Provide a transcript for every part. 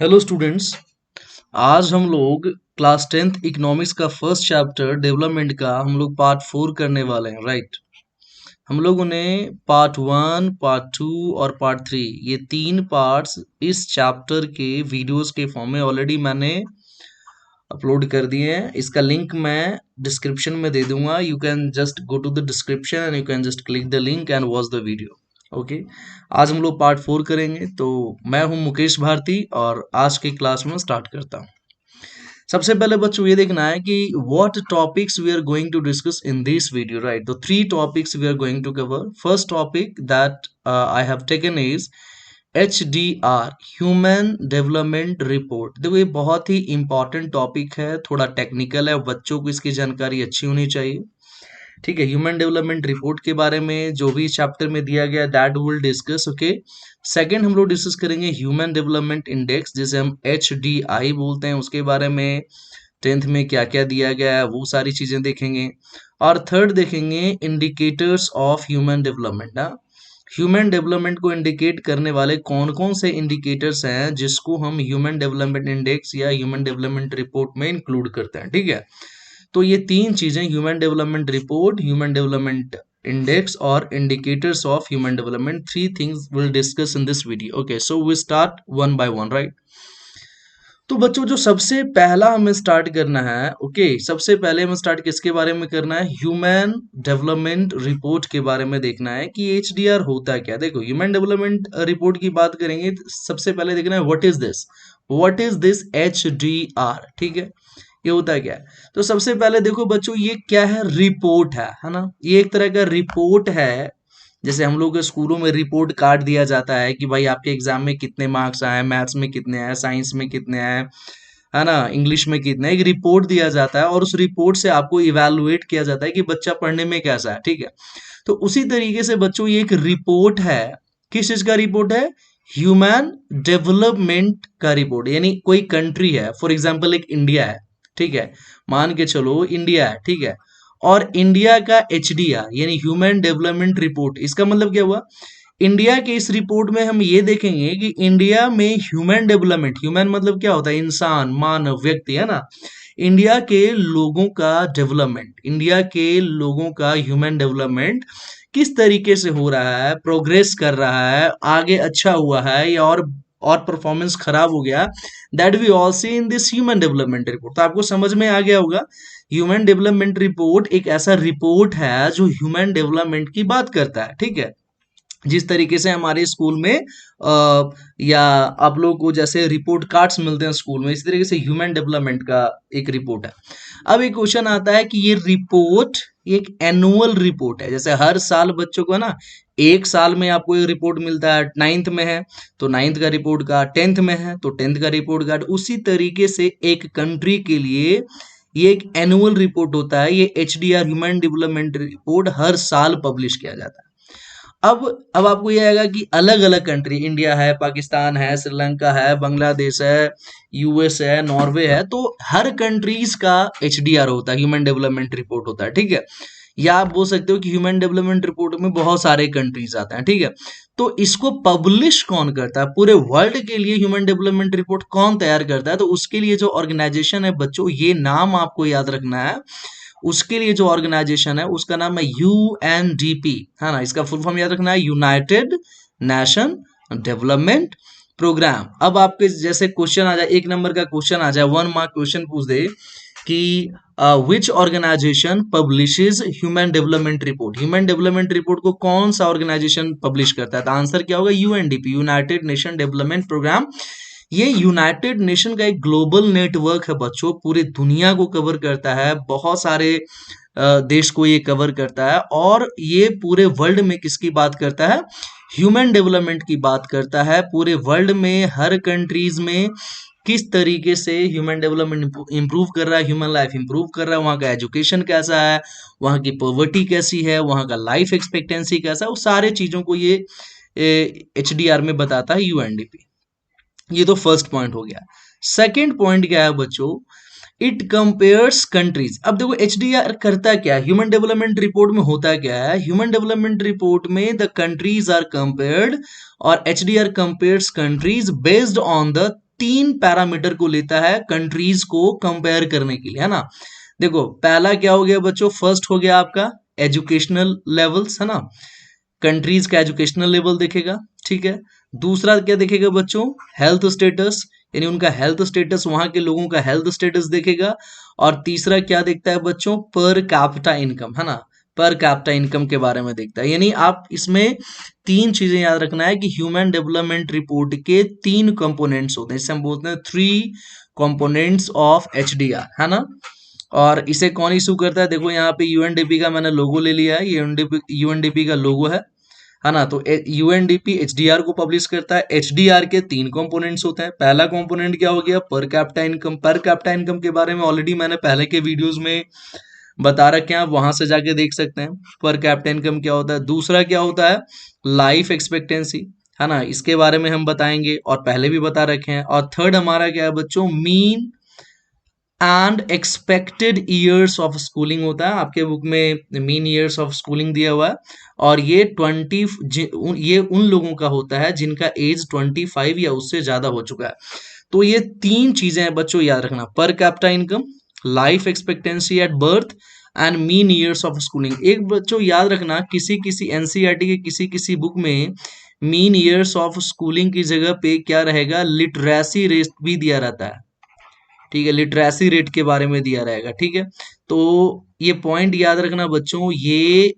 Hello students. आज हम लोग क्लास 10th इकोनॉमिक्स का फर्स्ट चैप्टर डेवलपमेंट का हम लोग पार्ट 4 करने वाले हैं, राइट। हम लोगों ने पार्ट 1, पार्ट 2 और पार्ट 3 ये तीन पार्ट्स इस चैप्टर के वीडियोस के फॉर्म में ऑलरेडी मैंने अपलोड कर दिए हैं। इसका लिंक मैं डिस्क्रिप्शन में दे दूंगा। You can just go to the description and you can just click the link and watch the video. Okay, आज हम लोग पार्ट 4 करेंगे। तो मैं हूं मुकेश भारती और आज की क्लास में स्टार्ट करता हूं। सबसे पहले बच्चों ये देखना है कि what topics we are going to discuss in this video, right. तो three topics we are going to cover. First topic that I have taken is HDR, human development report. देखो ये बहुत ही इंपॉर्टेंट टॉपिक है, थोड़ा technical है, बच्चों को इसकी जानकारी अच्छी होनी चाहिए। ठीक है, ह्यूमन डेवलपमेंट रिपोर्ट के बारे में जो भी चैप्टर में दिया गया that will discuss. Okay, second हम लोग डिस्कस करेंगे ह्यूमन डेवलपमेंट इंडेक्स, जिसे हम HDI बोलते हैं, उसके बारे में 10th में क्या क्या दिया गया है वो सारी चीजें देखेंगे। और थर्ड देखेंगे indicators of human development. Human development को इंडिकेट करने वाले कौन कौन से इंडिकेटर्स हैं जिसको हम ह्यूमन डेवलपमेंट इंडेक्स या ह्यूमन डेवलपमेंट रिपोर्ट में इंक्लूड करते हैं। ठीक है, तो ये तीन चीजें, human development report, human development index और indicators of human development, three things will discuss in this video. Okay, so we start one by one, right. तो बच्चों जो सबसे पहला हमें स्टार्ट करना है, ओके, सबसे पहले हमें स्टार्ट किसके बारे में करना है? ह्यूमन डेवलपमेंट रिपोर्ट के बारे में देखना है कि HDR होता क्या। देखो ह्यूमन डेवलपमेंट रिपोर्ट की बात करेंगे तो सबसे पहले देखना है व्हाट इज दिस HDR। ठीक है, ये होता है क्या है? तो सबसे पहले देखो बच्चों ये क्या है? रिपोर्ट है ना। ये एक तरह का रिपोर्ट है। जैसे हम लोग के स्कूलों में रिपोर्ट कार्ड दिया जाता है कि भाई आपके एग्जाम में कितने मार्क्स आए, मैथ्स में कितने आए, साइंस में कितने आए, है ना, इंग्लिश में कितने, एक रिपोर्ट दिया जाता है और उस रिपोर्ट से आपको इवेलुएट किया जाता है कि बच्चा पढ़ने में कैसा है। ठीक है, तो उसी तरीके से बच्चों ये एक रिपोर्ट है। किस चीज का रिपोर्ट है? ह्यूमन डेवलपमेंट का रिपोर्ट। यानी कोई कंट्री है, फॉर एग्जाम्पल एक इंडिया है, ठीक है, मान के चलो इंडिया है, ठीक है, और इंडिया का HDR यानी ह्यूमन डेवलपमेंट रिपोर्ट, इसका मतलब क्या हुआ? इंडिया के इस रिपोर्ट में हम ये देखेंगे कि इंडिया में ह्यूमन डेवलपमेंट, ह्यूमन मतलब क्या होता है? इंसान, मानव, व्यक्ति, है ना। इंडिया के लोगों का डेवलपमेंट, इंडिया के लोगों का ह्यूमन डेवलपमेंट किस तरीके से हो रहा है, प्रोग्रेस कर रहा है, आगे अच्छा हुआ है या और परफॉर्मेंस खराब हो गया, that we all see in this human development report. तो आपको समझ में आ गया होगा, ह्यूमन डेवलपमेंट रिपोर्ट एक ऐसा रिपोर्ट है जो ह्यूमन डेवलपमेंट की बात करता है। ठीक है, जिस तरीके से हमारे स्कूल में या आप लोगों को जैसे रिपोर्ट कार्ड्स मिलते हैं स्कूल में, इस तरीके से ह्यूमन डेवलपमेंट का एक रिपोर्ट है। अब एक क्वेश्चन आता है कि ये रिपोर्ट एक एनुअल रिपोर्ट है। जैसे हर साल बच्चों को ना, एक साल में आपको एक रिपोर्ट मिलता है, 9th में है तो 9th का रिपोर्ट कार्ड, 10th में है तो 10th का रिपोर्ट कार्ड। उसी तरीके से एक कंट्री के लिए ये एक एनुअल रिपोर्ट होता है। ये HDR ह्यूमन डेवलपमेंट रिपोर्ट हर साल पब्लिश किया जाता है। अब आपको ये आएगा कि अलग अलग कंट्री, इंडिया है, पाकिस्तान है, श्रीलंका है, बांग्लादेश है, US है, नॉर्वे है, तो हर कंट्रीज का HDR होता है, ह्यूमन डेवलपमेंट रिपोर्ट होता है। ठीक है, या आप बोल सकते हो कि ह्यूमन डेवलपमेंट रिपोर्ट में बहुत सारे कंट्रीज आते हैं। ठीक है, तो इसको पब्लिश कौन करता है? पूरे वर्ल्ड के लिए ह्यूमन डेवलपमेंट रिपोर्ट कौन तैयार करता है? तो उसके लिए जो ऑर्गेनाइजेशन है बच्चों, ये नाम आपको याद रखना है। उसके लिए जो ऑर्गेनाइजेशन है उसका नाम है UNDP, है ना। इसका फुल फॉर्म याद रखना है, यूनाइटेड नेशन डेवलपमेंट प्रोग्राम। अब आपके जैसे क्वेश्चन आ जाए, 1 नंबर का क्वेश्चन आ जाए, 1 मार्क क्वेश्चन पूछ दे कि which organization publishes human development report. Human development report को कौन सा ऑर्गेनाइजेशन पब्लिश करता है? तो आंसर क्या होगा? UNDP, United Nation development programme. ये यूनाइटेड नेशन का एक ग्लोबल नेटवर्क है बच्चों, पूरी दुनिया को कवर करता है, बहुत सारे देश को ये कवर करता है, और ये पूरे वर्ल्ड में किसकी बात करता है? ह्यूमन डेवलपमेंट की बात करता है। पूरे वर्ल्ड में हर कंट्रीज में किस तरीके से ह्यूमन डेवलपमेंट इंप्रूव कर रहा है, ह्यूमन लाइफ इंप्रूव कर रहा है, वहाँ का एजुकेशन कैसा है, वहाँ की पॉवर्टी कैसी है, वहाँ का लाइफ एक्सपेक्टेंसी कैसा है, वो सारे चीजों को ये HDR में बताता है UNDP। ये तो फर्स्ट पॉइंट हो गया। सेकंड पॉइंट क्या है बच्चों? It compares countries. अब देखो HDR करता क्या है, ह्यूमन डेवलपमेंट रिपोर्ट में होता क्या है? ह्यूमन डेवलपमेंट रिपोर्ट में द कंट्रीज आर कंपेयर्ड, और HDR compares countries based on the तीन पैरामीटर को लेता है कंट्रीज को कंपेयर करने के लिए, है ना। देखो पहला क्या हो गया बच्चों, फर्स्ट हो गया आपका एजुकेशनल लेवल्स, है ना, कंट्रीज का एजुकेशनल लेवल देखेगा, ठीक है। दूसरा क्या देखेगा बच्चों, हेल्थ स्टेटस, यानी उनका हेल्थ स्टेटस, वहां के लोगों का हेल्थ स्टेटस देखेगा। और तीसरा क्या देखता है बच्चों, पर कैपिटा इनकम, है ना, पर कैपिटा इनकम के बारे में देखता है। यानी आप इसमें तीन चीजें याद रखना है कि ह्यूमन डेवलपमेंट रिपोर्ट के तीन कंपोनेंट्स होते हैं, इसे हम बोलते हैं थ्री कंपोनेंट्स ऑफ एचडीआर, है ना। और इसे कौन इशू करता है, देखो यहाँ पे यूएनडीपी का मैंने लोगो ले लिया है, ये यूएनडीपी का लोगो है ना। तो यूएनडीपी एचडीआर को पब्लिश करता है। एचडीआर के तीन कंपोनेंट्स होते हैं। पहला कंपोनेंट क्या हो गया, पर कैपिटा इनकम। पर कैपिटा इनकम के बारे में ऑलरेडी मैंने पहले के वीडियोस में बता रखे हैं, आप वहां से जाके देख सकते हैं पर कैपिटा इनकम क्या होता है। दूसरा क्या होता है, लाइफ एक्सपेक्टेंसी, है ना, इसके बारे में हम बताएंगे और पहले भी बता रखे हैं। और थर्ड हमारा क्या है बच्चों, mean and expected years of schooling होता है, आपके बुक में मीन ईयर्स ऑफ स्कूलिंग दिया हुआ है। और ये ये उन लोगों का होता है जिनका एज 25 या उससे ज्यादा हो चुका है। तो ये तीन चीजें हैं बच्चों याद रखना, पर capita income, life expectancy at birth and mean years of schooling. एक बच्चों याद रखना, किसी किसी एनसीईआरटी के किसी किसी बुक में मीन ईयर्स ऑफ स्कूलिंग की जगह पे क्या रहेगा, लिटरेसी रेट भी दिया रहता है, ठीक है, लिटरेसी रेट के बारे में दिया रहेगा, ठीक है। तो ये पॉइंट याद रखना बच्चों, ये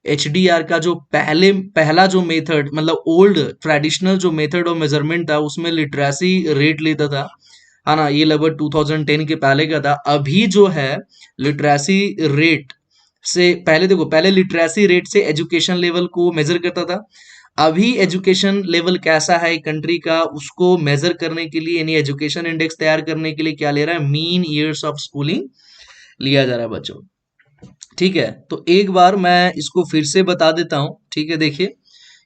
एचडीआर का जो पहला जो मेथड, मतलब ओल्ड ट्रेडिशनल जो मेथड ऑफ मेजरमेंट था, उसमें लिटरेसी रेट लेता था, है ना, ये लगभग 2010 के पहले का था। अभी जो है लिटरेसी रेट से पहले, देखो पहले लिटरेसी रेट से एजुकेशन लेवल को मेजर करता था। अभी एजुकेशन लेवल कैसा है कंट्री का, उसको मेजर करने के लिए, यानी एजुकेशन इंडेक्स तैयार करने के लिए क्या ले रहा है, मीन ईयर्स ऑफ स्कूलिंग लिया जा रहा है बच्चों, ठीक है। तो एक बार मैं इसको फिर से बता देता हूं, ठीक है। देखिए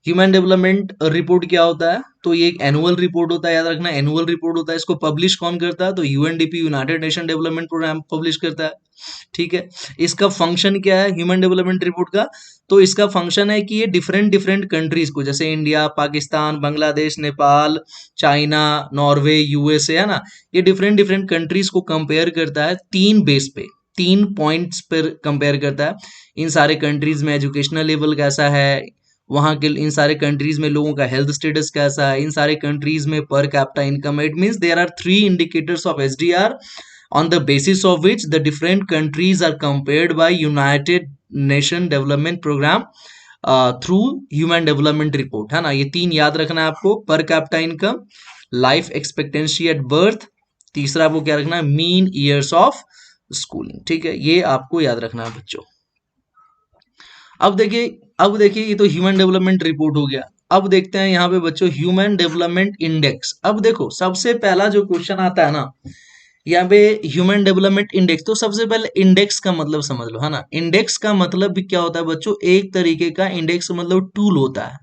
ह्यूमन डेवलपमेंट रिपोर्ट क्या होता है, तो ये एक एनुअल रिपोर्ट होता है, याद रखना एनुअल रिपोर्ट होता है। इसको पब्लिश कौन करता है, तो UNDP, United Nation development programme publish करता है, ठीक है। इसका फंक्शन क्या है ह्यूमन डेवलपमेंट रिपोर्ट का, तो इसका फंक्शन है कि ये डिफरेंट डिफरेंट कंट्रीज को, जैसे India, Pakistan, Bangladesh, Nepal, China, Norway, USA, है ना, ये डिफरेंट डिफरेंट कंट्रीज को कंपेयर करता है तीन बेस पे, तीन पॉइंट्स पर कंपेयर करता है। इन सारे कंट्रीज में एजुकेशनल लेवल कैसा है, वहां के इन सारे कंट्रीज में लोगों का हेल्थ स्टेटस कैसा है, इन सारे कंट्रीज में per capita income. It means there are three indicators of SDR on the basis of which the different countries are compared by United Nation Development Program through Human Development Report, है ना। ये तीन याद रखना है आपको, पर capita income, life expectancy at birth, तीसरा आपको क्या रखना है, मीन ईयर्स ऑफ स्कूलिंग, ठीक है, ये आपको याद रखना है बच्चों। अब देखिए ये तो ह्यूमन डेवलपमेंट रिपोर्ट हो गया। अब देखते हैं यहाँ पे बच्चों ह्यूमन डेवलपमेंट इंडेक्स। अब देखो सबसे पहला जो क्वेश्चन आता है ना यहाँ पे, ह्यूमन डेवलपमेंट इंडेक्स, तो सबसे पहले इंडेक्स का मतलब समझ लो, है ना। इंडेक्स का मतलब भी क्या होता है बच्चों, एक तरीके का इंडेक्स मतलब टूल होता है,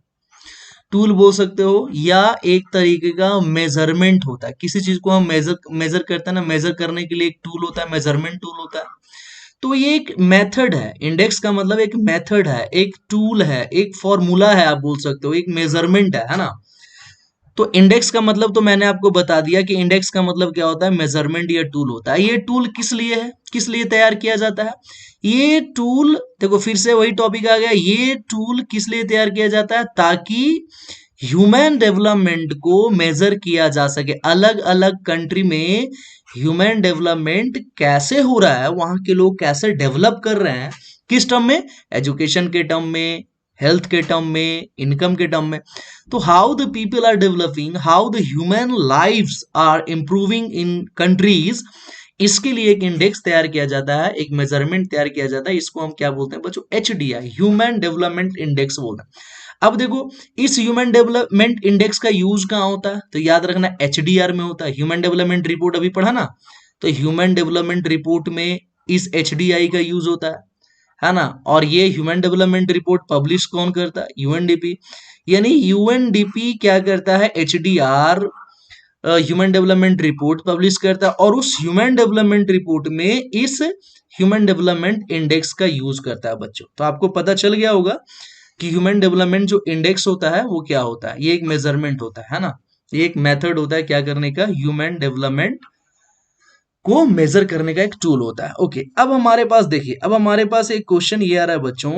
टूल बोल सकते हो, या एक तरीके का मेजरमेंट होता है। किसी चीज को हम मेजर करते हैं ना, मेजर करने के लिए एक टूल होता है, मेजरमेंट टूल होता है। तो ये एक मेथड है, इंडेक्स का मतलब एक मेथड है, एक टूल है, एक फॉर्मूला है, आप बोल सकते हो, एक मेजरमेंट है ना। तो इंडेक्स का मतलब तो मैंने आपको बता दिया कि इंडेक्स का मतलब क्या होता है, मेजरमेंट या टूल होता है। ये टूल किस लिए है, किस लिए तैयार किया जाता है, ये टूल, देखो फिर से वही टॉपिक आ गया, ये टूल किस लिए तैयार किया जाता है, ताकि ह्यूमन डेवलपमेंट को मेजर किया जा सके। अलग अलग कंट्री में ह्यूमन डेवलपमेंट कैसे हो रहा है, वहां के लोग कैसे डेवलप कर रहे हैं, किस टर्म में, एजुकेशन के टर्म में, हेल्थ के टर्म में, इनकम के टर्म में। तो how the people are developing, how the human lives are improving in countries, इसके लिए एक इंडेक्स तैयार किया जाता है, एक मेजरमेंट तैयार किया जाता है। इसको हम क्या बोलते हैं बच्चों, एचडीआई, ह्यूमन डेवलपमेंट इंडेक्स बोलते हैं। अब देखो इस ह्यूमन डेवलपमेंट इंडेक्स का यूज कहाँ होता है, तो याद रखना एचडीआर में होता है। ह्यूमन डेवलपमेंट रिपोर्ट अभी पढ़ा ना, तो ह्यूमन डेवलपमेंट रिपोर्ट में इस एचडीआई का यूज होता है ना। और ये ह्यूमन डेवलपमेंट रिपोर्ट पब्लिश कौन करता है, यूएनडीपी। यानी यूएनडीपी क्या करता है, HDR, human development report publish करता है, और उस ह्यूमन डेवलपमेंट रिपोर्ट में इस ह्यूमन डेवलपमेंट इंडेक्स का यूज करता है बच्चों। तो आपको पता चल गया होगा कि ह्यूमन डेवलपमेंट जो इंडेक्स होता है वो क्या होता है, ये एक मेजरमेंट होता है ना, ये एक मेथड होता है क्या करने का, ह्यूमन डेवलपमेंट को मेजर करने का एक टूल होता है। ओके, अब हमारे पास देखिए, अब हमारे पास एक क्वेश्चन ये आ रहा है बच्चों,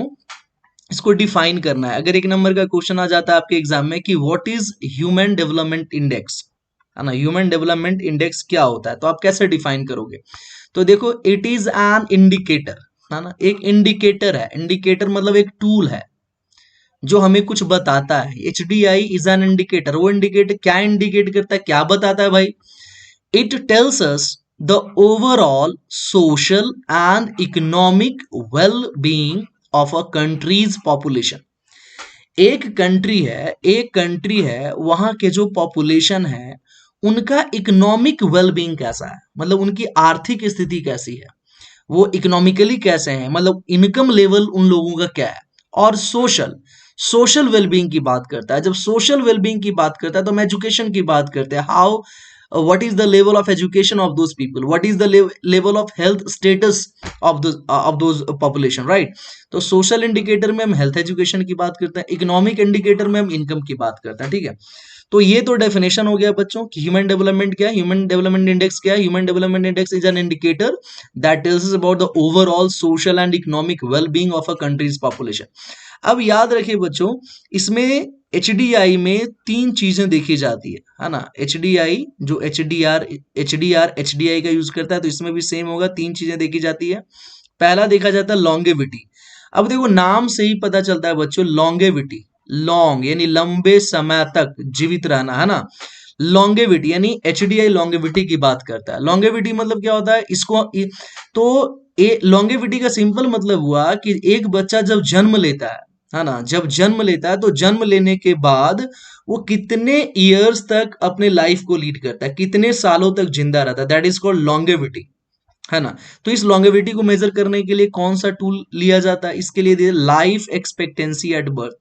इसको डिफाइन करना है। अगर एक नंबर का क्वेश्चन आ जाता है आपके एग्जाम में कि what is human development index, है ना, ह्यूमन डेवलपमेंट इंडेक्स क्या होता है, तो आप कैसे डिफाइन करोगे? तो देखो, इट इज एन इंडिकेटर, है ना, एक इंडिकेटर है। इंडिकेटर मतलब एक टूल है जो हमें कुछ बताता है। H D I is an indicator. वो इंडिकेटर क्या इंडिकेट करता है, क्या बताता है भाई? It tells us the overall social and economic well being of a countries population. एक कंट्री है, वहां के जो पॉपुलेशन है उनका इकोनॉमिक वेलबींग कैसा है, मतलब उनकी आर्थिक स्थिति कैसी है, वो इकोनॉमिकली कैसे हैं, मतलब इनकम लेवल उन लोगों का क्या है। और सोशल सोशल वेलबींग की बात करता है। जब सोशल वेलबींग की बात करता है तो हम एजुकेशन की बात करते हैं। How what is the level of education of those people, what is the level of health status of those population, right? तो सोशल इंडिकेटर में हम हेल्थ एजुकेशन की बात करते हैं, इकोनॉमिक इंडिकेटर में हम इनकम की बात करते हैं, ठीक है। तो ये तो डेफिनेशन हो गया बच्चों कि ह्यूमन डेवलपमेंट क्या है, ह्यूमन डेवलपमेंट इंडेक्स क्या है। Human development index is an indicator that tells us about the overall social and economic wellbeing of a countries population. अब याद रखिए बच्चों, इसमें एचडीआई में तीन चीजें देखी जाती है ना। एचडीआई जो एचडीआई का यूज करता है, तो इसमें भी सेम होगा, तीन चीजें देखी जाती है। पहला देखा जाता है लॉन्गेविटी। अब देखो, नाम से ही पता चलता है बच्चों, लॉन्गेविटी, लॉन्ग यानी लंबे समय तक जीवित रहना, है ना। लॉन्गेविटी यानी एचडीआई लॉन्गेविटी की बात करता है। लॉन्गेविटी मतलब क्या होता है इसको, तो लॉन्गेविटी का सिंपल मतलब हुआ कि एक बच्चा जब जन्म लेता है ना, जब जन्म लेता है तो जन्म लेने के बाद वो कितने ईयर्स तक अपने लाइफ को लीड करता है, कितने सालों तक जिंदा रहता है, दैट इज कॉल्ड लॉन्गेविटी, है ना। तो इस लॉन्गेविटी को मेजर करने के लिए कौन सा टूल लिया जाता है? इसके लिए लाइफ एक्सपेक्टेंसी एट बर्थ।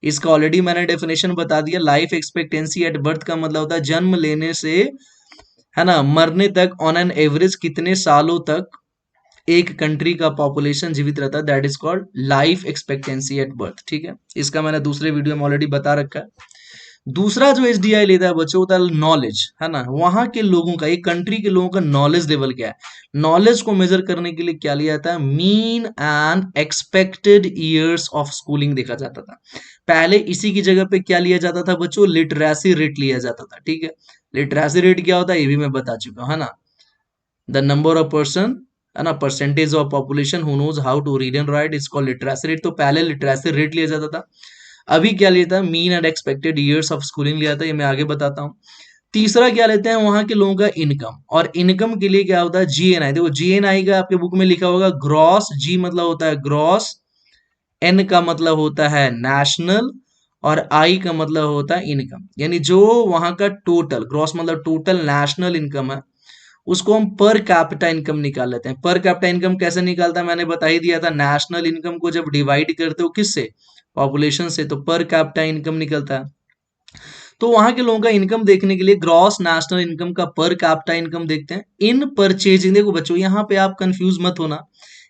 इसका ऑलरेडी मैंने डेफिनेशन बता दिया। लाइफ एक्सपेक्टेंसी एट बर्थ का मतलब होता है जन्म लेने से, है ना, मरने तक ऑन एन एवरेज कितने सालों तक एक कंट्री का पॉपुलेशन जीवित रहता है, that is called life expectancy at birth, ठीक है। इसका मैंने दूसरे वीडियो में ऑलरेडी बता रखा है। दूसरा जो एचडीआई लेता है बच्चों, होता है नॉलेज, है ना। वहां के लोगों का, एक कंट्री के लोगों का नॉलेज लेवल क्या है। नॉलेज को मेजर करने के लिए क्या लिया जाता है? Mean and expected years of schooling देखा जाता था। पहले इसी की जगह पे क्या लिया जाता था बच्चों? लिटरेसी रेट लिया जाता था, ठीक है। लिटरेसी रेट क्या होता है ये भी मैं बता चुका हूं, है ना। द नंबर ऑफ पर्सन, है ना, percentage of population who knows how to read and write is called literacy rate. तो पहले लिटरेसी रेट लिया जाता था। अभी क्या लेता है? Mean and expected years of schooling लिया था, ये मैं आगे बताता हूँ। तीसरा क्या लेते हैं? वहां के लोगों का इनकम। और इनकम के लिए क्या होता है? जीएनआई। देखो, जीएनआई का आपके बुक में लिखा होगा ग्रॉस। जी मतलब होता है ग्रॉस, एन का मतलब होता है नेशनल, और आई का मतलब होता है इनकम। यानी जो वहां का टोटल, ग्रॉस मतलब टोटल नेशनल इनकम है, उसको हम पर कैपिटा इनकम निकाल लेते हैं। पर कैपिटा इनकम कैसे निकालता है मैंने बता ही दिया था। नेशनल इनकम को जब डिवाइड करते हो किससे? पॉपुलेशन से, तो पर कैपिटा इनकम निकलता है। तो वहां के लोगों का इनकम देखने के लिए ग्रॉस नेशनल इनकम का पर कैपिटा इनकम देखते हैं। इन परचेजिंग, देखो बच्चों यहाँ पे आप कंफ्यूज मत होना,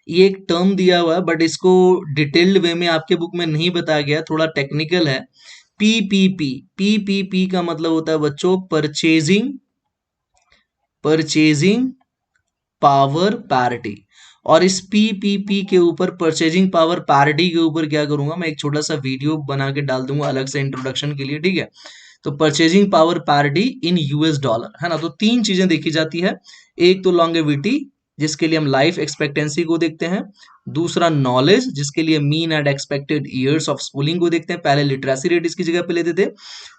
ये एक टर्म दिया हुआ है बट इसको डिटेल्ड वे में आपके बुक में नहीं बताया गया, थोड़ा टेक्निकल है। पीपीपी, पीपीपी का मतलब होता है बच्चों परचेजिंग, परचेजिंग पावर पैरिटी। और इस पीपीपी के ऊपर, परचेजिंग पावर पैरिटी के ऊपर क्या करूंगा मैं, एक छोटा सा वीडियो बना के डाल दूंगा अलग से इंट्रोडक्शन के लिए, ठीक है। तो purchasing power parity in US dollar, है ना। तो तीन चीजें देखी जाती है। एक तो लॉन्गेविटी, जिसके लिए हम लाइफ एक्सपेक्टेंसी को देखते हैं। दूसरा नॉलेज, जिसके लिए mean and expected years of schooling को देखते हैं, पहले लिटरेसी रेट इसकी जगह पे लेते थे।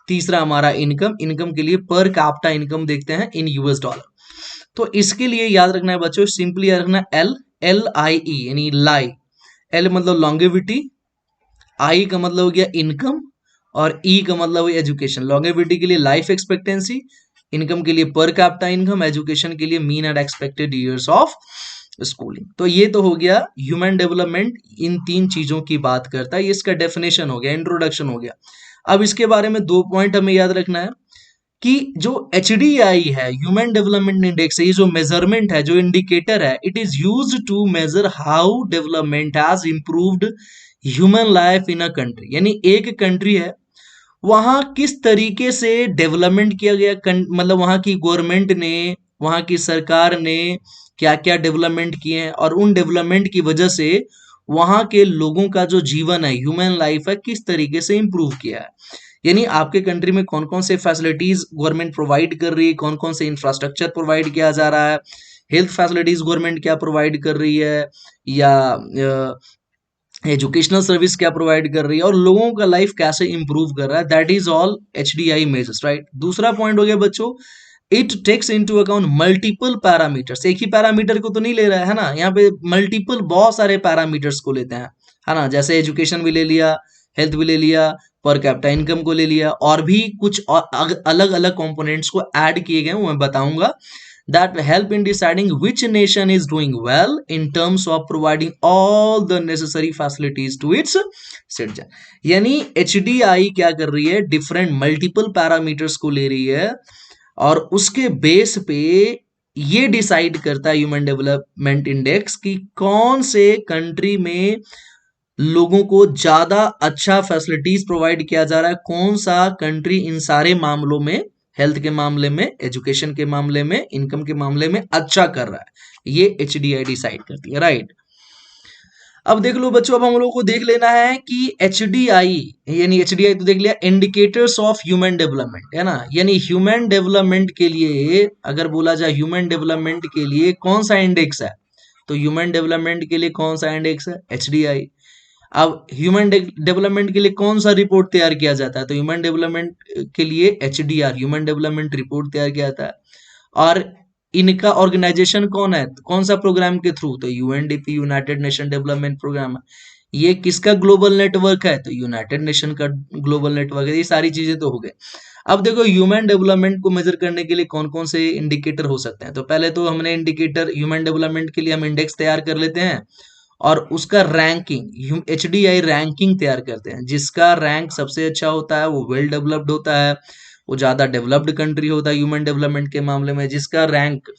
तीसरा हमारा इनकम, इनकम के लिए पर कैपिटा इनकम देखते हैं इन यूएस डॉलर। तो इसके लिए याद रखना है बच्चों, सिंपली याद रखना एल, एल आई ई यानी लाई। एल मतलब लॉन्गेविटी, आई का मतलब हो गया इनकम, और ई का मतलब हो एजुकेशन। लॉन्गेविटी के लिए लाइफ एक्सपेक्टेंसी, इनकम के लिए पर कैपिटा इनकम, एजुकेशन के लिए mean and expected years of schooling. तो ये तो हो गया ह्यूमन डेवलपमेंट, इन तीन चीजों की बात करता है। ये इसका डेफिनेशन हो गया, इंट्रोडक्शन हो गया। अब इसके बारे में दो पॉइंट हमें याद रखना है कि जो एच है, ह्यूमन डेवलपमेंट इंडेक्स, ये जो मेजरमेंट है, जो इंडिकेटर है, it is use to measure how development has improved human life in a country. यानी एक कंट्री है, वहाँ किस तरीके से डेवलपमेंट किया गया, मतलब वहाँ की गवर्नमेंट ने, वहाँ की सरकार ने क्या क्या डेवलपमेंट किए हैं, और उन डेवलपमेंट की वजह से वहाँ के लोगों का जो जीवन है, ह्यूमन लाइफ है, किस तरीके से इम्प्रूव किया है। यानी आपके कंट्री में कौन कौन से फैसिलिटीज गवर्नमेंट प्रोवाइड कर रही है, कौन कौन से इंफ्रास्ट्रक्चर प्रोवाइड किया जा रहा है, हेल्थ फैसिलिटीज गवर्नमेंट क्या प्रोवाइड कर रही है, या एजुकेशनल सर्विस क्या प्रोवाइड कर रही है, और लोगों का लाइफ कैसे इंप्रूव कर रहा है। That is all HDI measures, right. दूसरा पॉइंट हो गया बच्चों, it takes into account multiple parameters. एक ही पैरामीटर को तो नहीं ले रहा है ना, यहाँ पे मल्टीपल बहुत सारे पैरामीटर्स को लेते हैं, है ना। जैसे एजुकेशन भी ले लिया, हेल्थ भी ले लिया, पर कैपिटा इनकम को ले लिया, और भी कुछ अलग अलग कंपोनेंट्स को ऐड किए गए, वो मैं बताऊंगा, that help in deciding which nation is doing well in terms of providing all the necessary facilities to its citizen। यानी HDI क्या कर रही है, डिफरेंट मल्टीपल पैरामीटर्स को ले रही है, और उसके बेस पे ये डिसाइड करता है ह्यूमन डेवलपमेंट इंडेक्स कि कौन से कंट्री में लोगों को ज्यादा अच्छा फैसिलिटीज प्रोवाइड किया जा रहा है, कौन सा कंट्री इन सारे मामलों में, हेल्थ के मामले में, एजुकेशन के मामले में, इनकम के मामले में अच्छा कर रहा है। ये HDI डिसाइड करती है, राइट। अब देख लो बच्चों, अब हम लोग को देख लेना है कि HDI, यानी HDI तो देख लिया, इंडिकेटर्स ऑफ ह्यूमन डेवलपमेंट, है ना। यानी ह्यूमन डेवलपमेंट के लिए अगर बोला जाए, ह्यूमन डेवलपमेंट के लिए कौन सा इंडेक्स है, तो ह्यूमन डेवलपमेंट के लिए कौन सा इंडेक्स है, HDI। अब ह्यूमन डेवलपमेंट के लिए कौन सा रिपोर्ट तैयार किया जाता है, तो ह्यूमन डेवलपमेंट के लिए HDR, ह्यूमन डेवलपमेंट रिपोर्ट तैयार किया जाता है। और इनका ऑर्गेनाइजेशन कौन है, कौन सा प्रोग्राम के थ्रू, तो UNDP, United Nation development programme है। ये किसका ग्लोबल नेटवर्क है, तो यूनाइटेड नेशन का ग्लोबल नेटवर्क है। ये सारी चीजें तो हो गई। अब देखो ह्यूमन डेवलपमेंट को मेजर करने के लिए कौन कौन से इंडिकेटर हो सकते हैं, तो पहले तो हमने इंडिकेटर ह्यूमन डेवलपमेंट के लिए हम इंडेक्स तैयार कर लेते हैं, और उसका रैंकिंग, HDI रैंकिंग तैयार करते हैं। जिसका रैंक सबसे अच्छा होता है वो वेल डेवलप्ड होता है, वो ज्यादा डेवलप्ड कंट्री होता है ह्यूमन डेवलपमेंट के मामले में। जिसका रैंक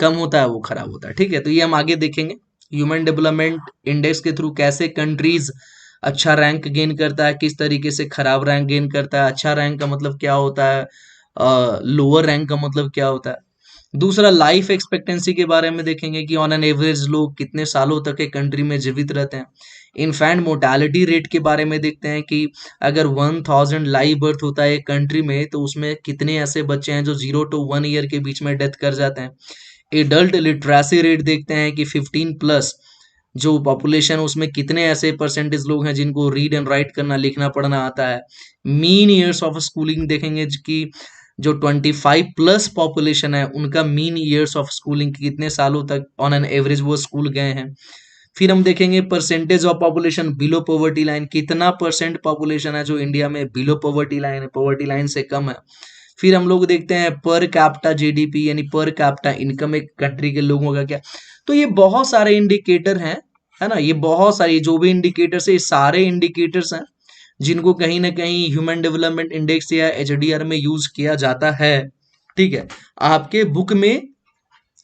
कम होता है वो खराब होता है, ठीक है। तो ये हम आगे देखेंगे, ह्यूमन डेवलपमेंट इंडेक्स के थ्रू कैसे कंट्रीज अच्छा रैंक गेन करता है, किस तरीके से खराब रैंक गेन करता है, अच्छा रैंक का मतलब क्या होता है, लोअर रैंक का मतलब क्या होता है। दूसरा, लाइफ एक्सपेक्टेंसी के बारे में देखेंगे कि ऑन एन एवरेज लोग कितने सालों तक एक कंट्री में जीवित रहते हैं। इनफैक्ट मोर्टालिटी रेट के बारे में देखते हैं कि अगर 1000 लाइव बर्थ होता है एक कंट्री में, तो उसमें कितने ऐसे बच्चे हैं जो 0 to 1 ईयर के बीच में डेथ कर जाते हैं। एडल्ट लिटरेसी रेट देखते हैं कि 15 प्लस जो पॉपुलेशन, उसमें कितने ऐसे परसेंटेज लोग हैं जिनको रीड एंड राइट करना, लिखना पढ़ना आता है। मीन ईयर्स ऑफ स्कूलिंग देखेंगे कि जो 25 प्लस पॉपुलेशन है उनका मीन ईयर्स ऑफ स्कूलिंग, कितने सालों तक ऑन एन एवरेज वो स्कूल गए हैं। फिर हम देखेंगे percentage of population below poverty line, कितना परसेंट पॉपुलेशन है जो इंडिया में बिलो पॉवर्टी लाइन है, पॉवर्टी लाइन से कम है। फिर हम लोग देखते हैं पर कैपिटा GDP, यानी पर कैपिटा इनकम एक कंट्री के लोगों का क्या। तो ये बहुत सारे इंडिकेटर हैं, है ना। ये बहुत सारे जो भी इंडिकेटर्स है, ये सारे इंडिकेटर्स हैं जिनको कहीं ना कहीं ह्यूमन डेवलपमेंट इंडेक्स या HDR में यूज किया जाता है, ठीक है। आपके बुक में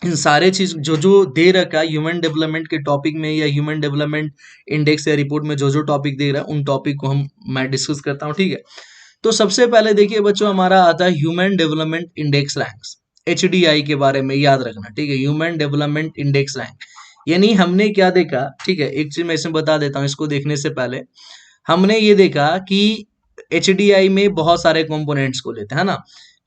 इन सारे चीज जो जो दे रखा है ह्यूमन डेवलपमेंट के टॉपिक में, या ह्यूमन डेवलपमेंट इंडेक्स या रिपोर्ट में जो जो टॉपिक दे रहा है, उन टॉपिक को मैं डिस्कस करता हूँ, ठीक है। तो सबसे पहले देखिए बच्चों, हमारा आता है human development index ranks, HDI के बारे में याद रखना, ठीक है। ह्यूमन डेवलपमेंट इंडेक्स रैंक, यानी हमने क्या देखा, ठीक है। एक चीज मैं इसमें बता देता हूँ, इसको देखने से पहले हमने ये देखा कि HDI में बहुत सारे कंपोनेंट्स को लेते हैं, है ना,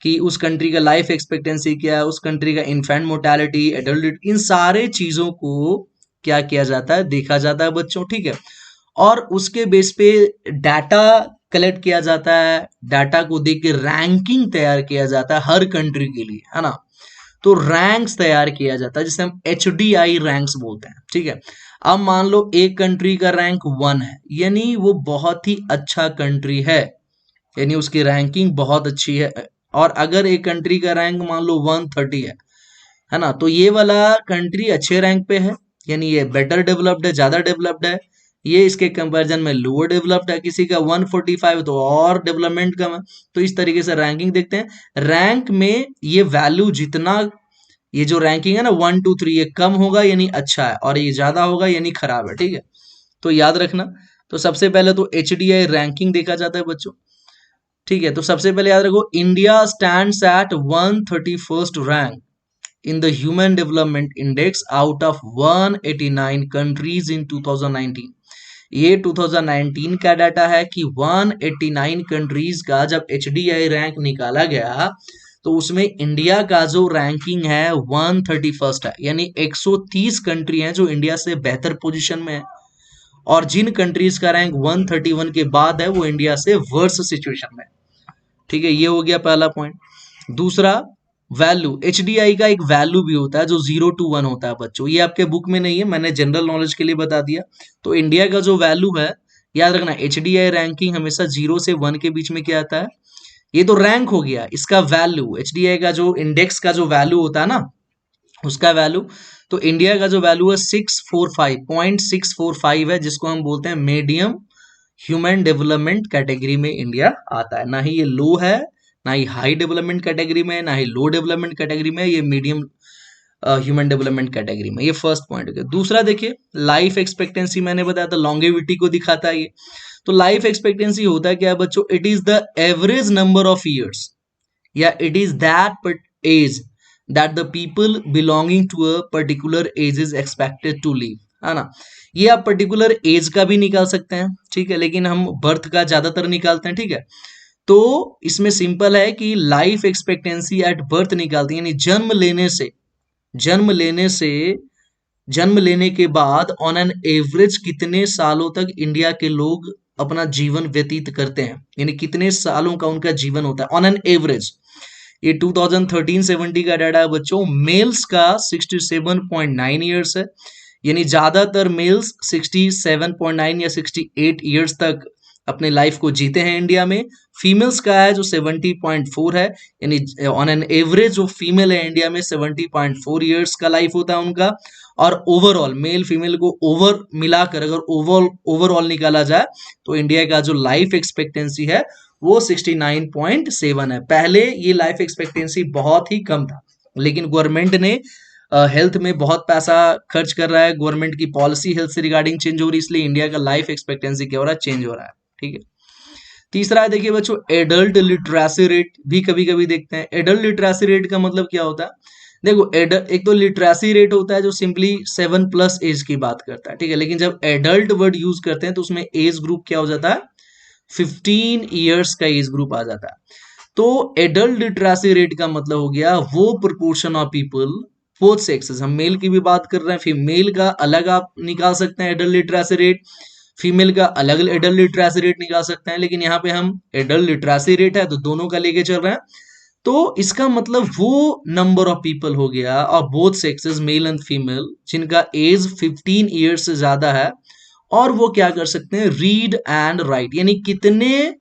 कि उस कंट्री का लाइफ एक्सपेक्टेंसी क्या है, उस कंट्री का इन्फेंट मोर्टेलिटी, एडल्ट, इन सारे चीजों को क्या किया जाता है, देखा जाता है बच्चों, ठीक है। और उसके बेस पे डाटा कलेक्ट किया जाता है, डाटा को देख के रैंकिंग तैयार किया जाता है हर कंट्री के लिए, है ना। तो रैंक्स तैयार किया जाता है जिसे हम HDI रैंक्स बोलते हैं, ठीक है। अब मान लो एक कंट्री का रैंक 1 है, यानी वो बहुत ही अच्छा कंट्री है, यानी उसकी रैंकिंग बहुत अच्छी है। और अगर एक कंट्री का रैंक मान लो 130 है ना, तो ये वाला कंट्री अच्छे रैंक पे है, यानी ये बेटर डेवलप्ड है, ज्यादा डेवलप्ड है। ये इसके कंपैरिजन में लोअर डेवलप्ड है। किसी का 145 तो और डेवलपमेंट कम है। तो इस तरीके से रैंकिंग देखते हैं। रैंक में ये वैल्यू जितना, ये जो रैंकिंग है ना 1 2 3, ये कम होगा यानी अच्छा है, और ये ज्यादा होगा यानी खराब है, ठीक है। तो याद रखना। तो सबसे पहले तो HDI रैंकिंग देखा जाता है बच्चों, ठीक है, तो सबसे पहले याद रखो, India stands eight 131st rank in the Human Development Index out of 189 countries in 2019। ये 2019 का डाटा है कि 189 कंट्रीज का जब HDI रैंक निकाला गया तो उसमें इंडिया का जो रैंकिंग है 131st है, यानी 130 कंट्री हैं जो इंडिया से बेहतर पोजीशन में है, और जिन कंट्रीज का रैंक 131 के बाद है वो इंडिया से वर्स सिचुएशन में। ठीक है, ये हो गया पहला पॉइंट। दूसरा, वैल्यू, एचडीआई का एक वैल्यू भी होता है जो 0 to 1 होता है बच्चों, ये आपके बुक में नहीं है, मैंने जनरल नॉलेज के लिए बता दिया। तो इंडिया का जो वैल्यू है, याद रखना, एचडीआई रैंकिंग हमेशा 0 से 1 के बीच में क्या आता है, ये तो रैंक हो गया, इसका वैल्यू, एचडीआई का जो इंडेक्स का जो वैल्यू होता है ना, उसका वैल्यू, तो इंडिया का जो वैल्यू है 645 है, जिसको हम बोलते हैं मीडियम ह्यूमन डेवलपमेंट कैटेगरी में इंडिया आता है। ना ही ये लो है, ना ही हाई डेवलपमेंट कैटेगरी में, ना ही लो डेवलपमेंट कैटेगरी में, ये मीडियम ह्यूमन डेवलपमेंट कैटेगरी में। ये फर्स्ट पॉइंट हो गया। दूसरा देखिए, लाइफ एक्सपेक्टेंसी, मैंने बताया था लॉन्गेविटी को दिखाता है ये। तो लाइफ एक्सपेक्टेंसी होता है क्या बच्चों, it is the average number of years, या it is that age that the people belonging to a particular age is expected to live, है ना। ये आप पर्टिकुलर एज का भी निकाल सकते हैं, ठीक है, लेकिन हम बर्थ का ज्यादातर निकालते हैं, ठीक है। तो इसमें सिंपल है कि लाइफ एक्सपेक्टेंसी एट बर्थ निकालती है, यानी जन्म लेने के बाद ऑन एन एवरेज कितने सालों तक इंडिया के लोग अपना जीवन व्यतीत करते हैं, यानी कितने सालों का उनका जीवन होता है ऑन एन एवरेज। ये 2013-17 का डाटा है बच्चों। मेल्स का 67.9 ईयर्स है, यानी ज्यादातर मेल्स 67.9 या 68 ईयर्स तक अपने लाइफ को जीते हैं इंडिया में। फीमेल्स का है जो 70.4 है, यानी ऑन एन एवरेज जो फीमेल है इंडिया में 70.4 ईयर्स का लाइफ होता है उनका। और ओवरऑल मेल फीमेल को मिलाकर अगर ओवरऑल निकाला जाए तो इंडिया का जो लाइफ एक्सपेक्टेंसी है वो 69.7 है। पहले ये लाइफ एक्सपेक्टेंसी बहुत ही कम था, लेकिन गवर्नमेंट ने हेल्थ में बहुत पैसा खर्च कर रहा है, गवर्नमेंट की पॉलिसी हेल्थ से रिगार्डिंग चेंज हो रही है, इसलिए इंडिया का लाइफ एक्सपेक्टेंसी क्या हो रहा है, चेंज हो रहा है, ठीक है। तीसरा है देखिए बच्चों, एडल्ट लिटरेसी रेट भी कभी कभी देखते हैं। एडल्ट लिटरेसी रेट का मतलब क्या होता है, देखो एक तो लिटरेसी रेट होता है जो सिंपली 7+ एज की बात करता है, ठीक है, लेकिन जब एडल्ट वर्ड यूज करते हैं तो उसमें एज ग्रुप क्या हो जाता है, 15 ईयर्स का एज ग्रुप आ जाता है। तो एडल्ट लिटरेसी रेट का मतलब हो गया वो proportion of people both sexes, हम मेल की भी बात कर रहे हैं, फीमेल का अलग आप निकाल सकते हैं एडल्ट लिटरेसी रेट, फीमेल का अलग एडल्ट लिटरेसी रेट निकाल सकते हैं, लेकिन यहाँ पे हम एडल्ट लिटरेसी रेट है तो दोनों का लेके चल रहे हैं। तो इसका मतलब वो नंबर ऑफ पीपल हो गया of both sexes male and female जिनका एज 15 ईयर्स से ज्यादा है, और वो क्या कर सकते हैं, रीड एंड राइट, यानी कितने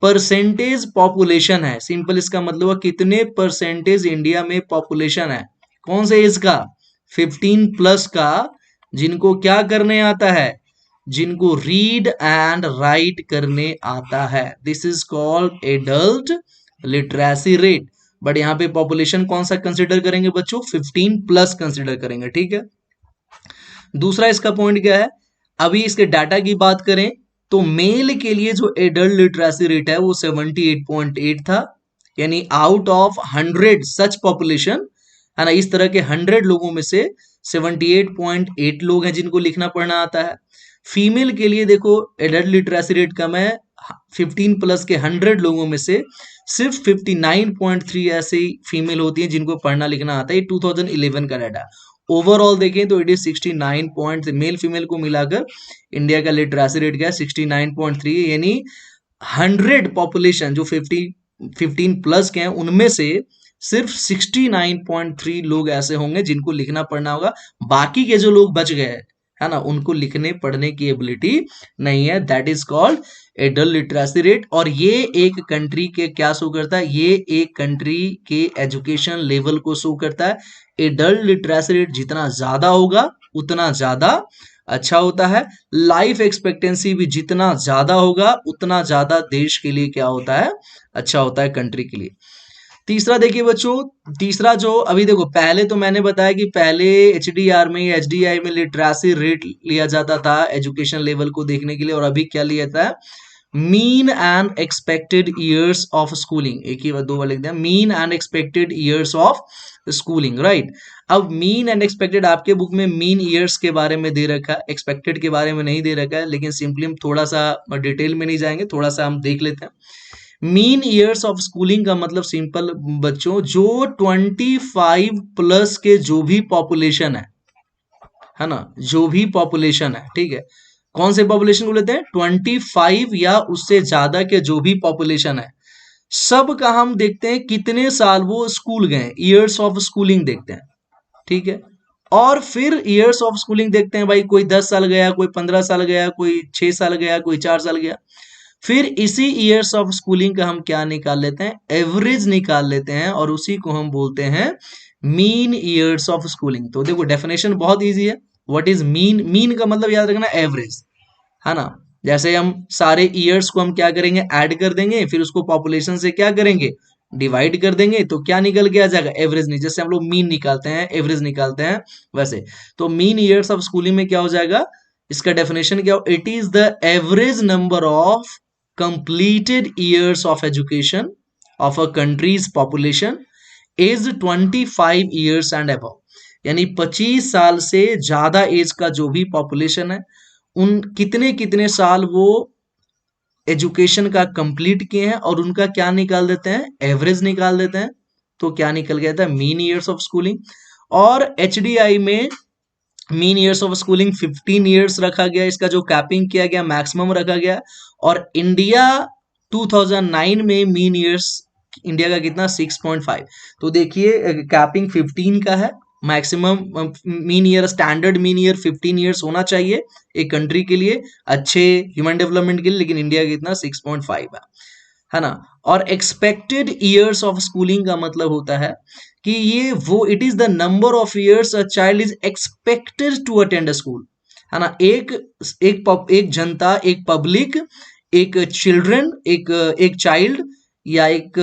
परसेंटेज पॉपुलेशन है, सिंपल इसका मतलब है कितने परसेंटेज इंडिया में पॉपुलेशन है, कौन से एज का, 15+ का, जिनको क्या करने आता है, जिनको रीड एंड राइट करने आता है। This is called adult literacy rate. But यहाँ पे पॉपुलेशन कौन सा कंसिडर करेंगे बच्चों, 15+ कंसिडर करेंगे, ठीक है। दूसरा इसका पॉइंट क्या है, अभी इसके डाटा की बात करें तो मेल के लिए जो एडल्ट लिटरेसी रेट है वो 78.8 था, यानी आउट ऑफ 100 सच पॉपुलेशन, है ना, इस तरह के 100 लोगों में से 78.8 लोग हैं जिनको लिखना पढ़ना आता है। फीमेल के लिए देखो एडल्ट लिटरेसी रेट कम है, 15+ के 100 लोगों में से सिर्फ 59.3 ऐसे फीमेल होती हैं जिनको पढ़ना लिखना आता है। 2011 का डाटा, ओवरऑल देखें तो it is 69 point, male female को मिलाकर इंडिया का लिटरेसी रेट क्या है 69.3, यानी 100 पॉपुलेशन जो 15+ के हैं उनमें से सिर्फ 69.3 लोग ऐसे होंगे जिनको लिखना पढ़ना होगा, बाकी के जो लोग बच गए है ना उनको लिखने पढ़ने की एबिलिटी नहीं है। That is called adult literacy rate. और ये एक कंट्री के क्या शो करता है, ये एक कंट्री के एजुकेशन लेवल को शो करता है। एडल्ट लिटरेसी रेट जितना ज्यादा होगा उतना ज्यादा अच्छा होता है, लाइफ एक्सपेक्टेंसी भी जितना ज्यादा होगा उतना ज्यादा देश के लिए क्या होता है, अच्छा होता है कंट्री के लिए। तीसरा देखिए बच्चों, तीसरा जो अभी देखो, पहले तो मैंने बताया कि पहले एचडीआर में या एचडीआई में लिटरेसी रेट लिया जाता था एजुकेशन लेवल को देखने के लिए, और अभी क्या लिया जाता है, mean and expected years of schooling, एक ही बार दो बार लिख दिया, mean and expected years of schooling, right. अब मीन एंड एक्सपेक्टेड आपके बुक में मीन ईयर्स के बारे में दे रखा है, एक्सपेक्टेड के बारे में नहीं दे रखा है, लेकिन सिंपली हम थोड़ा सा डिटेल में नहीं जाएंगे, थोड़ा सा हम देख लेते हैं। मीन ईयर्स ऑफ स्कूलिंग का मतलब सिंपल बच्चों, जो 25 प्लस के जो भी पॉपुलेशन है ना, जो भी पॉपुलेशन है, ठीक है, कौन से पॉपुलेशन को लेते हैं, 25 या उससे ज्यादा के जो भी पॉपुलेशन है, सब का हम देखते हैं कितने साल वो स्कूल गए, ईयर्स ऑफ स्कूलिंग देखते हैं, ठीक है। और फिर ईयर्स ऑफ स्कूलिंग देखते हैं, भाई कोई 10 साल गया, कोई 15 साल गया, कोई 6 साल गया, कोई 4 साल गया। फिर इसी ईयर्स ऑफ स्कूलिंग का हम क्या निकाल लेते हैं, एवरेज निकाल लेते हैं, और उसी को हम बोलते हैं मीन ईयर्स ऑफ स्कूलिंग। तो देखो डेफिनेशन बहुत इजी है। व्हाट इज मीन, मीन का मतलब याद रखना एवरेज, है ना। जैसे हम सारे ईयर्स को हम क्या करेंगे, ऐड कर देंगे, फिर उसको पॉपुलेशन से क्या करेंगे, डिवाइड कर देंगे, तो क्या निकल के आ जाएगा, एवरेज। नहीं, जैसे हम लोग मीन निकालते हैं, एवरेज निकालते हैं, वैसे तो मीन ईयर्स ऑफ स्कूलिंग में क्या हो जाएगा, इसका डेफिनेशन क्या हो, it is the average number of completed years of education of a country's population is 25 years and above। यानी 25 साल से ज्यादा एज का जो भी पॉपुलेशन है, उन कितने कितने साल वो एजुकेशन का कंप्लीट किए हैं, और उनका क्या निकाल देते हैं, एवरेज निकाल देते हैं। तो क्या निकल गया था, मीन ईयर्स ऑफ स्कूलिंग। और एचडीआई में mean years of schooling 15 years रखा गया, इसका जो कैपिंग किया गया मैक्सिमम रखा गया। और इंडिया 2009 में मीन ईयर्स इंडिया का कितना, 6.5। तो देखिए कैपिंग 15 का है, maximum mean year, standard mean year 15 years होना चाहिए एक कंट्री के लिए, अच्छे ह्यूमन डेवलपमेंट के लिए, लेकिन इंडिया का कितना 6.5 है ना। और एक्सपेक्टेड ईयर्स ऑफ स्कूलिंग का मतलब होता है कि ये वो, it is the number of years a child is expected to attend a school, है ना। एक जनता, एक पब्लिक, एक चिल्ड्रन, एक चाइल्ड या एक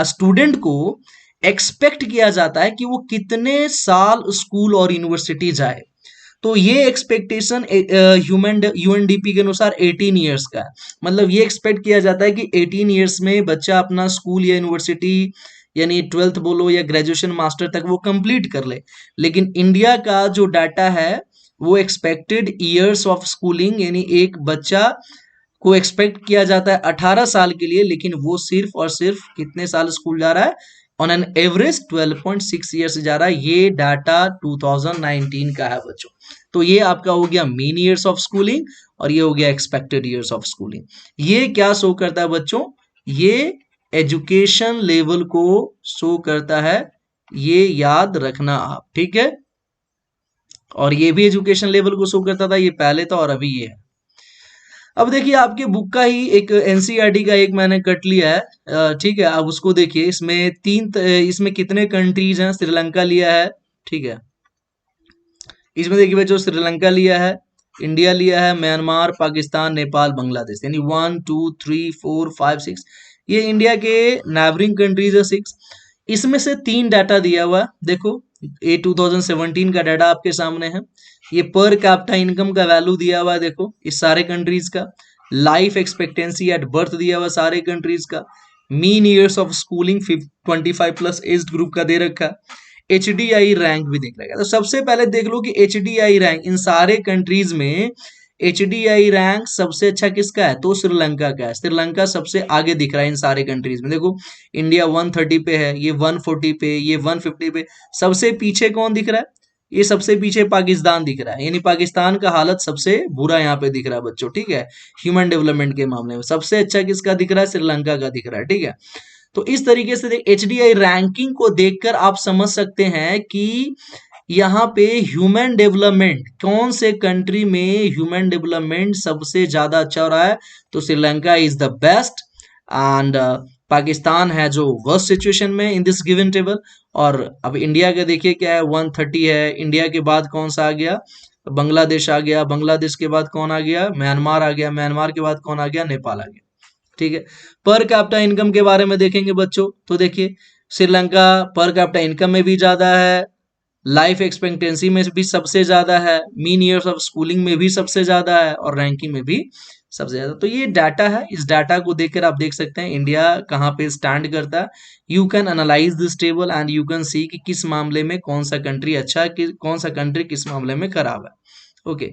स्टूडेंट को एक्सपेक्ट किया जाता है कि वो कितने साल स्कूल और यूनिवर्सिटी जाए। तो ये एक्सपेक्टेशन यूएनडीपी के अनुसार 18 ईयर्स का है। मतलब ये एक्सपेक्ट किया जाता है कि 18 ईयर्स में बच्चा अपना स्कूल या यूनिवर्सिटी, यानी 12th बोलो या ग्रेजुएशन मास्टर तक वो कंप्लीट कर ले। लेकिन इंडिया का जो डाटा है वो एक्सपेक्टेड ईयर्स ऑफ स्कूलिंग, यानी एक बच्चा को एक्सपेक्ट किया जाता है 18 साल के लिए, लेकिन वो सिर्फ और सिर्फ कितने साल स्कूल जा रहा है, ऑन एन एवरेज 12.6 ईयर्स जा रहा है। ये डाटा 2019 का है बच्चों। तो ये आपका हो गया मीन ईयर्स ऑफ स्कूलिंग, और ये हो गया एक्सपेक्टेड ईयर्स ऑफ स्कूलिंग। ये क्या शो करता है बच्चों, ये एजुकेशन लेवल को शो करता है, ये याद रखना आप, ठीक है। और ये भी एजुकेशन लेवल को शो करता था, ये पहले था और अभी ये है। अब देखिए आपके बुक का ही एक एनसीईआरटी का एक मैंने कट लिया है, ठीक है। अब उसको देखिए, इसमें इसमें कितने कंट्रीज हैं, श्रीलंका लिया है, ठीक है। इसमें देखिए बच्चों, श्रीलंका लिया है, इंडिया लिया है, म्यांमार, पाकिस्तान, नेपाल, बांग्लादेश, यानी 1 2 3 4 5 6, ये इंडिया के नेबरिंग कंट्रीज है 6। इसमें से 3 डाटा दिया हुआ है, देखो ये 2017 का डाटा आपके सामने है। ये पर कैपिटा इनकम का वैल्यू दिया हुआ है, देखो इस सारे कंट्रीज का। लाइफ एक्सपेक्टेंसी एट बर्थ दिया हुआ सारे कंट्रीज का। Mean years of schooling 25 plus age group का दे रखा है। एचडीआई रैंक भी देख रखा है। तो सबसे पहले देख लो कि एचडीआई रैंक इन सारे कंट्रीज में एचडीआई रैंक सबसे अच्छा किसका है, तो श्रीलंका का है। श्रीलंका सबसे आगे दिख रहा है इन सारे कंट्रीज में। देखो इंडिया 130 पे है, ये 140 पे, ये 150 पे। सबसे पीछे कौन दिख रहा है, ये सबसे पीछे पाकिस्तान दिख रहा है, यानी पाकिस्तान का हालत सबसे बुरा यहाँ पे दिख रहा है बच्चों, ठीक है। ह्यूमन डेवलपमेंट के मामले में सबसे अच्छा किसका दिख रहा है, श्रीलंका का दिख रहा है, ठीक है। तो इस तरीके से एचडीआई रैंकिंग को देखकर आप समझ सकते हैं कि यहाँ पे ह्यूमन डेवलपमेंट कौन से कंट्री में ह्यूमन डेवलपमेंट सबसे ज्यादा अच्छा हो रहा है। तो Sri Lanka is the best, and Pakistan है जो वर्स्ट सिचुएशन में इन दिस गिवन टेबल। और अब इंडिया का देखिए क्या है, 130 है। इंडिया के बाद कौन सा आ गया, बांग्लादेश आ गया। बांग्लादेश के बाद कौन आ गया, म्यांमार आ गया। म्यांमार के बाद कौन आ गया, नेपाल आ गया, ठीक है। पर कैपिटा इनकम के बारे में देखेंगे बच्चों, तो देखिए श्रीलंका पर कैपिटा इनकम में भी ज्यादा है, लाइफ एक्सपेक्टेंसी में भी सबसे ज्यादा है, मीन ईयर्स ऑफ स्कूलिंग में भी सबसे ज्यादा है, और रैंकिंग में भी सबसे ज्यादा। तो ये डाटा है, इस डाटा को देखकर आप देख सकते हैं इंडिया कहाँ पे स्टैंड करता है। You can analyse this table and you can see कि किस मामले में कौन सा कंट्री अच्छा है, कौन सा कंट्री किस मामले में खराब है। ओके,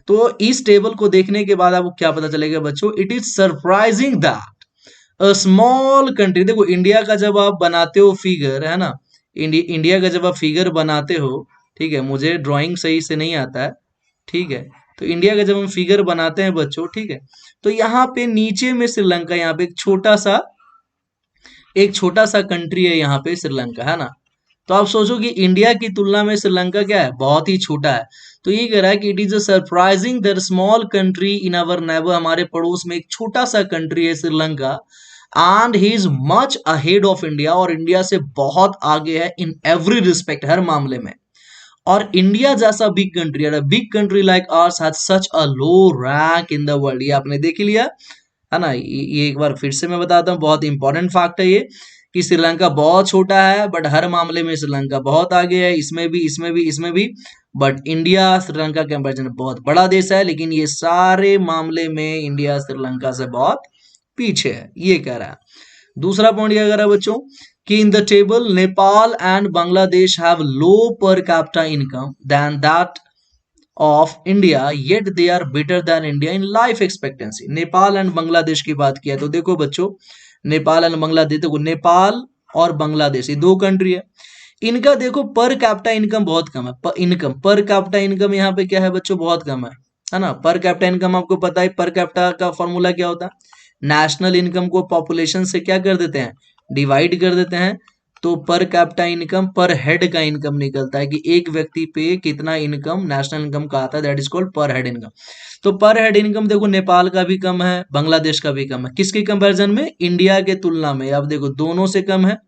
तो इस टेबल को देखने के बाद आपको क्या पता चलेगा बच्चों, it is surprising that a small country, देखो इंडिया का जब आप बनाते हो फिगर, है ना, इंडिया का जब आप फिगर बनाते हो, ठीक है, मुझे ड्राइंग सही से नहीं आता है, ठीक है, तो इंडिया का जब हम फिगर बनाते हैं बच्चों, ठीक है, तो यहाँ पे नीचे में श्रीलंका, यहाँ पे एक छोटा सा कंट्री है, यहाँ पे श्रीलंका, है ना। तो आप सोचो कि इंडिया की तुलना में श्रीलंका क्या है, बहुत ही छोटा है। तो ये कह रहा है कि it is a surprising that small country in our neighbour, हमारे पड़ोस में एक छोटा सा कंट्री है Sri Lanka, and he is much ahead of India, और इंडिया से बहुत आगे है इन एवरी रिस्पेक्ट, हर मामले में। और इंडिया जैसा big country, big country like ours has such a low rank in the world, ये आपने देख ही लिया, है ना। ये एक बार फिर से मैं बताता हूँ, बहुत इंपॉर्टेंट फैक्ट है ये, कि श्रीलंका बहुत छोटा है बट हर मामले में श्रीलंका बहुत आगे है, इसमें भी, इसमें भी, इसमें भी। बट इंडिया श्रीलंका कंपैरिजन में बहुत बड़ा देश है, लेकिन ये सारे मामले में इंडिया श्रीलंका से बहुत पीछे है, ये कह रहा है। दूसरा पॉइंट क्या कह रहा है बच्चों, कि in the table Nepal and Bangladesh have low per capita income than that of India, yet they are better than India in life expectancy. Nepal and Bangladesh की बात किया तो देखो बच्चों, नेपाल एंड बांग्लादेश, देखो नेपाल और बांग्लादेश ये दो कंट्री है, इनका देखो पर कैपिटा इनकम बहुत कम है, इनकम पर कैपिटा इनकम यहाँ पे क्या है बच्चों, बहुत कम है ना। पर कैपिटा इनकम आपको पता है, पर कैपिटा का फॉर्मूला क्या होता है, नेशनल इनकम को पॉपुलेशन से क्या कर देते हैं, डिवाइड कर देते हैं, तो पर कैपिटा इनकम पर हेड का इनकम निकलता है, कि एक व्यक्ति पे कितना इनकम नेशनल इनकम का आता है, दैट इज कॉल्ड पर हेड इनकम। तो पर हेड इनकम देखो नेपाल का भी कम है, बांग्लादेश का भी कम है, किसके कंपैरिजन में, इंडिया के तुलना में, आप देखो दोनों से कम है।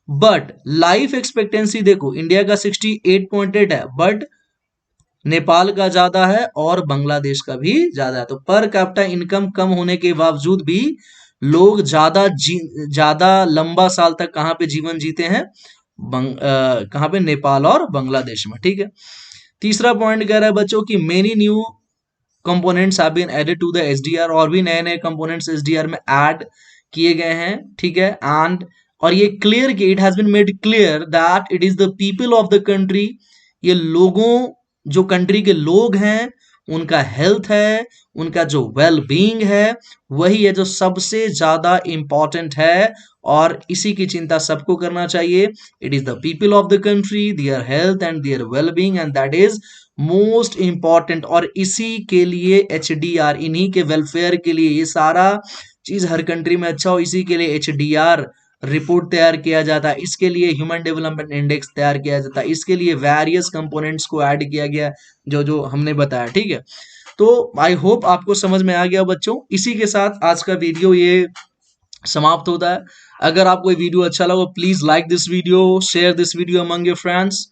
बट लाइफ एक्सपेक्टेंसी देखो इंडिया का 68.8 है, बट नेपाल का ज्यादा है और बांग्लादेश का भी ज्यादा है। तो पर कैपिटा इनकम कम होने के बावजूद भी लोग ज्यादा लंबा साल तक कहाँ पे जीवन जीते हैं, कहाँ पे, नेपाल और बांग्लादेश में, ठीक है। तीसरा पॉइंट कह रहा है बच्चों की many new components have been added to the SDR, और भी नए नए कंपोनेंट्स एसडीआर में ऐड किए गए हैं, ठीक है। एंड और ये क्लियर कि it has been made clear that it is the people of the country, ये लोगों, जो कंट्री के लोग हैं, उनका हेल्थ है, उनका जो वेल बीइंग है, वही है जो सबसे ज्यादा इंपॉर्टेंट है, और इसी की चिंता सबको करना चाहिए। It is the people of the country, their health and their well being, and that is most important. और इसी के लिए एचडीआर, इन्हीं के वेलफेयर के लिए, ये सारा चीज हर कंट्री में अच्छा हो, इसी के लिए एचडीआर रिपोर्ट तैयार किया जाता है, इसके लिए ह्यूमन डेवलपमेंट इंडेक्स तैयार किया जाता है, इसके लिए वेरियस कंपोनेंट्स को ऐड किया गया, जो जो हमने बताया, ठीक है। तो आई होप आपको समझ में आ गया बच्चों। इसी के साथ आज का वीडियो ये समाप्त होता है। अगर आपको ये वीडियो अच्छा लगा, please like this video, share this video among your friends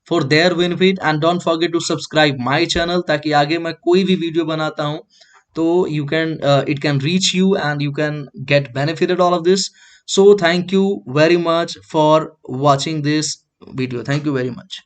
for their benefit, and don't forget to subscribe my channel, ताकि आगे मैं कोई भी वीडियो बनाता हूं तो you can it can reach you and you can get benefited all of this. So thank you very much for watching this video. Thank you very much.